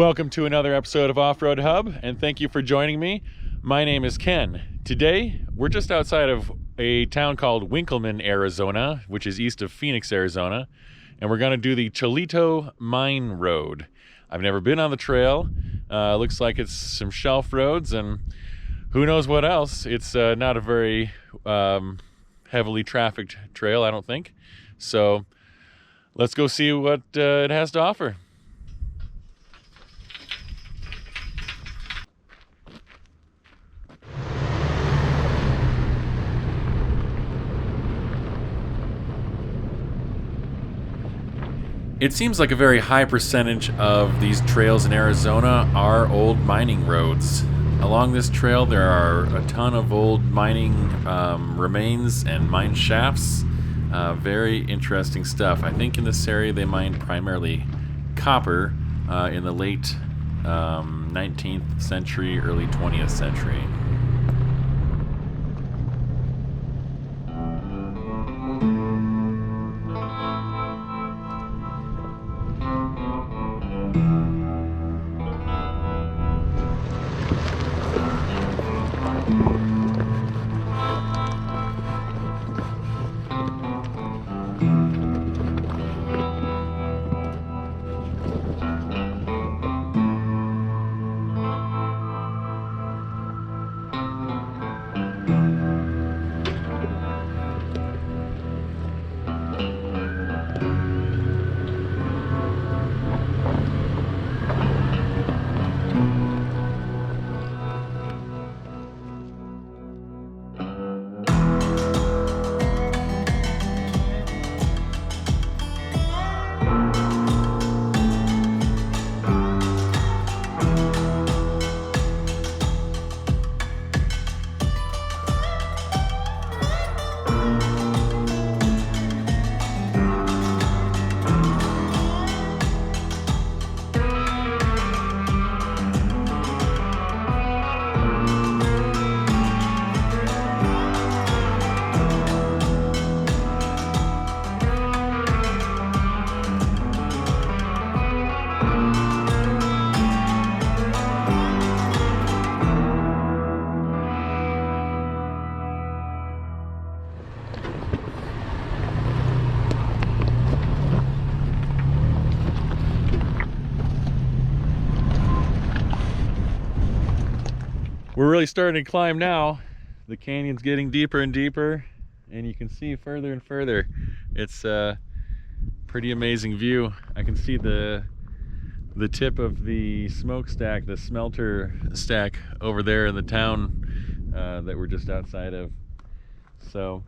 Welcome to another episode of Off-Road Hub, and thank you for joining me. My name is Ken. Today, we're just outside of a town called Winkelman, Arizona, which is east of Phoenix, Arizona, and we're going to do the Chilito Mine Road. I've never been on the trail. Looks like it's some shelf roads, and who knows what else. It's not a very heavily trafficked trail, I don't think. So let's go see what it has to offer. It seems like a very high percentage of these trails in Arizona are old mining roads. Along this trail there are a ton of old mining remains and mine shafts. Very interesting stuff. I think in this area they mined primarily copper in the late 19th century, early 20th century. We're really starting to climb now. The canyon's getting deeper and deeper, and you can see further and further. It's a pretty amazing view. I can see the tip of the smokestack, the smelter stack over there in the town that we're just outside of. So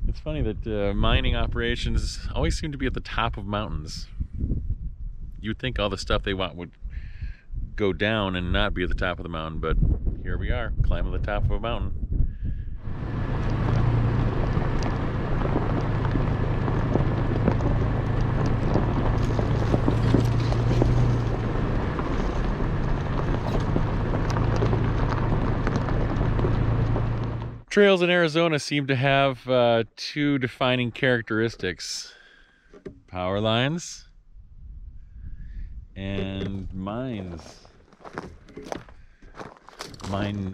it's funny that mining operations always seem to be at the top of mountains. You'd think all the stuff they want would go down and not be at the top of the mountain, but here we are, climbing the top of a mountain. Trails in Arizona seem to have two defining characteristics: power lines and mines.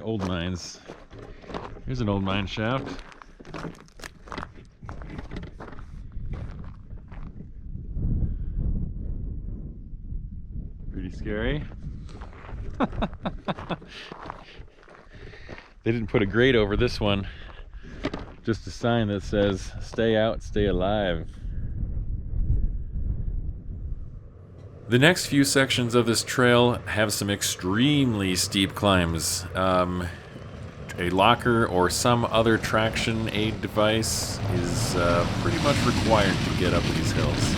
Old mines. Here's an old mine shaft. Pretty scary. They didn't put a grate over this one. Just a sign that says, "Stay out, stay alive." The next few sections of this trail have some extremely steep climbs. A locker or some other traction aid device is pretty much required to get up these hills.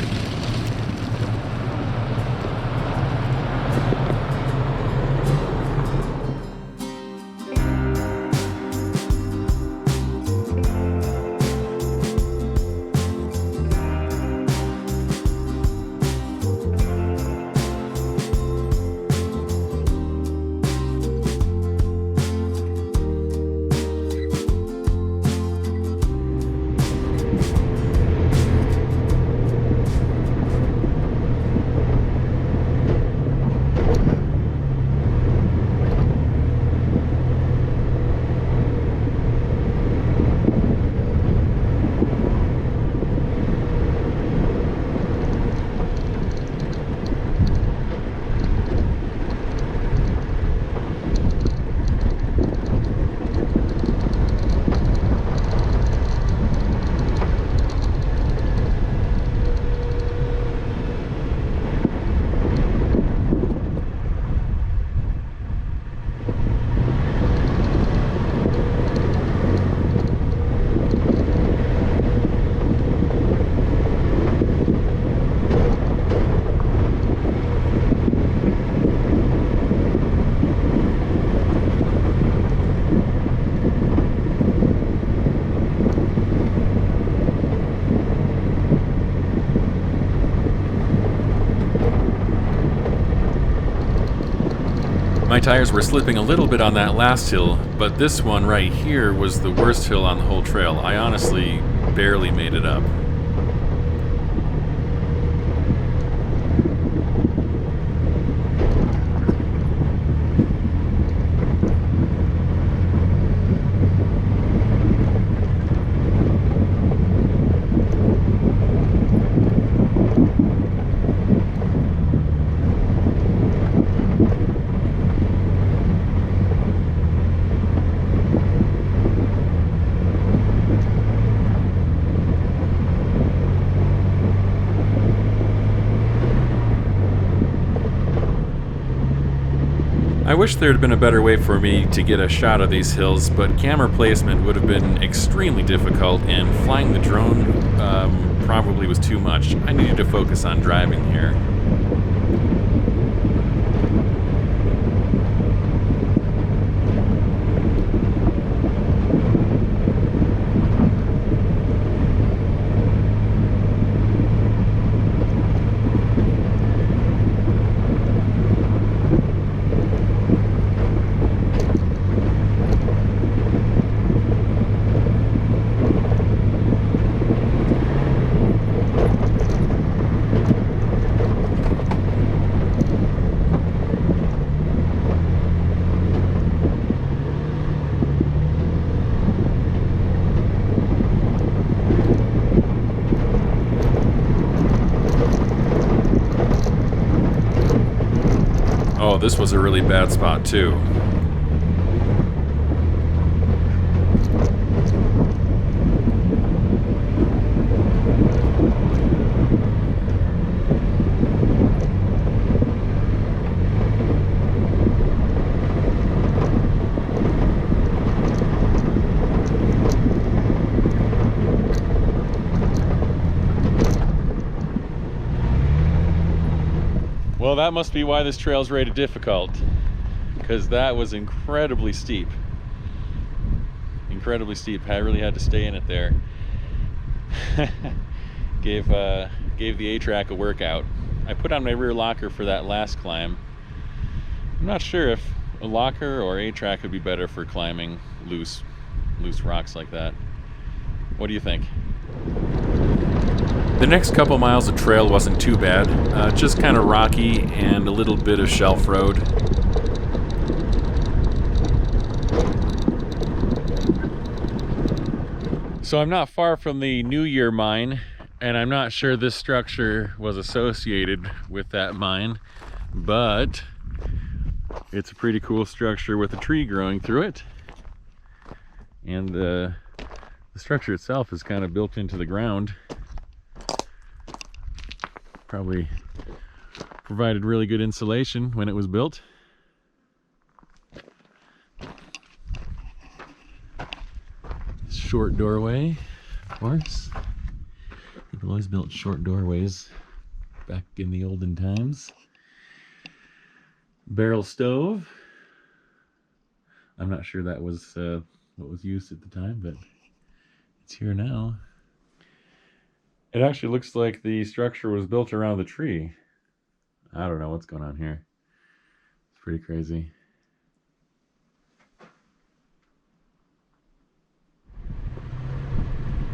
My tires were slipping a little bit on that last hill, but this one right here was the worst hill on the whole trail. I honestly barely made it up. I wish there had been a better way for me to get a shot of these hills, but camera placement would have been extremely difficult, and flying the drone probably was too much. I needed to focus on driving here. Oh, this was a really bad spot too. Well, that must be why this trail is rated difficult, because that was incredibly steep. Incredibly steep. I really had to stay in it there. Gave the A-track a workout. I put on my rear locker for that last climb. I'm not sure if a locker or A-track would be better for climbing loose rocks like that. What do you think? The next couple miles of trail wasn't too bad, just kind of rocky and a little bit of shelf road. So I'm not far from the New Year mine, and I'm not sure this structure was associated with that mine, but it's a pretty cool structure with a tree growing through it. And the structure itself is kind of built into the ground. Probably provided really good insulation when it was built. Short doorway, of course. People always built short doorways back in the olden times. Barrel stove. I'm not sure that was what was used at the time, but it's here now. It actually looks like the structure was built around the tree. I don't know what's going on here. It's pretty crazy.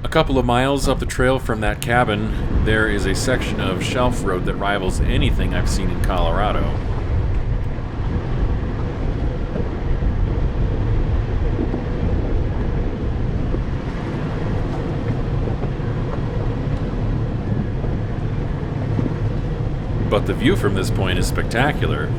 A couple of miles up the trail from that cabin, there is a section of shelf road that rivals anything I've seen in Colorado. But the view from this point is spectacular.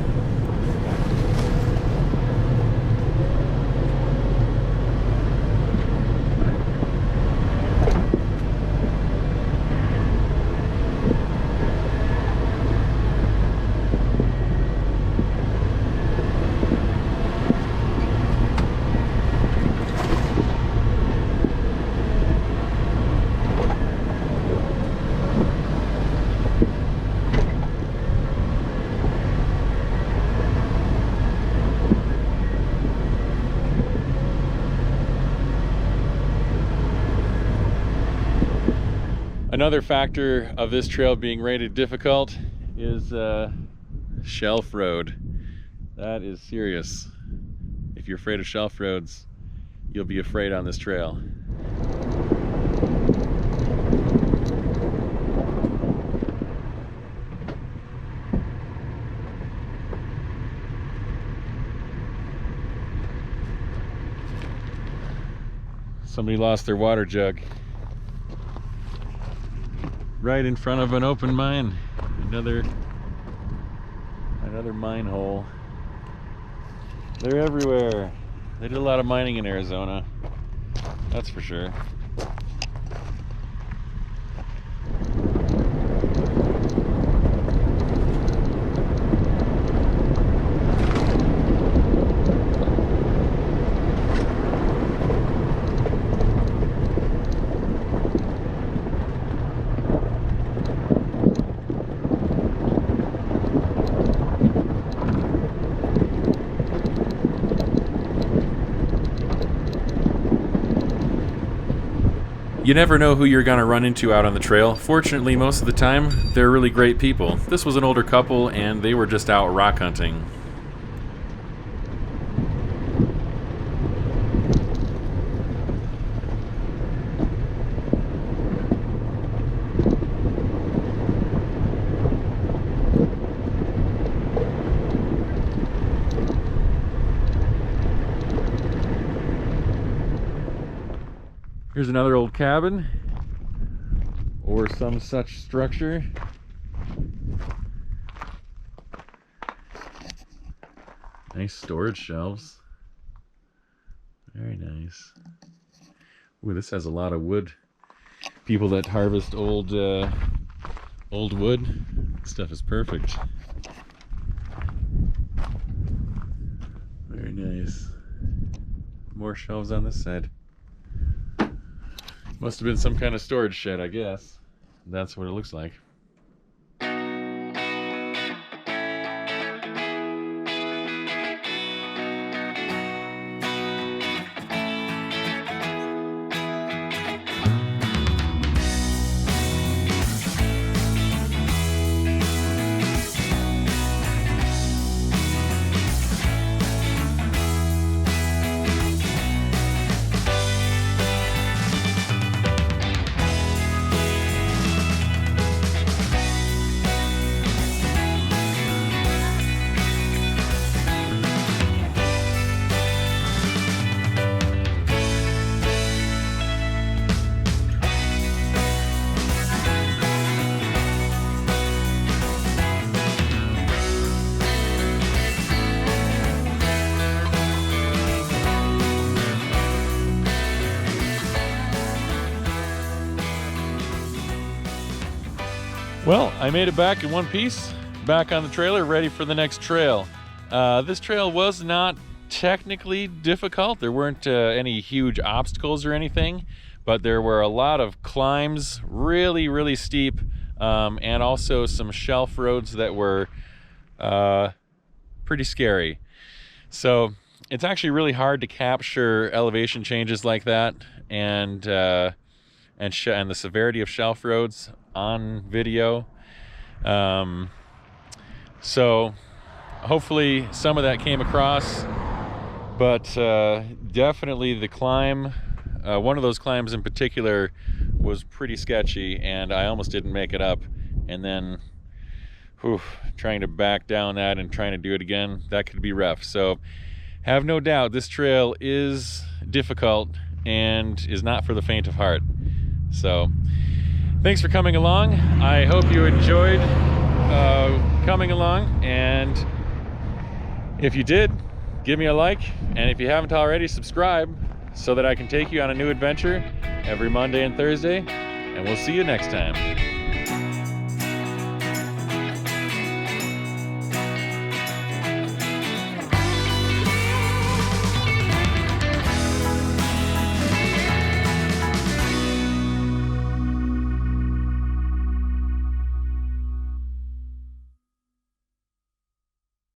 Another factor of this trail being rated difficult is shelf road. That is serious. If you're afraid of shelf roads, you'll be afraid on this trail. Somebody lost their water jug right in front of an open mine. Another mine hole. They're everywhere. They did a lot of mining in Arizona, that's for sure. You never know who you're gonna run into out on the trail. Fortunately, most of the time, they're really great people. This was an older couple and they were just out rock hunting. Here's another old cabin or some such structure. Nice storage shelves. Very nice. Ooh, this has a lot of wood. People that harvest old wood, stuff is perfect. Very nice. More shelves on this side. Must have been some kind of storage shed, I guess. That's what it looks like. Well, I made it back in one piece, back on the trailer, ready for the next trail. This trail was not technically difficult. There weren't any huge obstacles or anything, but there were a lot of climbs, really steep, and also some shelf roads that were pretty scary. So it's actually really hard to capture elevation changes like that and the severity of shelf roads on video. So hopefully some of that came across, but definitely the climb, one of those climbs in particular was pretty sketchy and I almost didn't make it up, and then trying to back down that and trying to do it again, that could be rough. So have no doubt this trail is difficult and is not for the faint of heart. So thanks for coming along. I hope you enjoyed coming along, and if you did, give me a like, and if you haven't already, subscribe so that I can take you on a new adventure every Monday and Thursday, and we'll see you next time.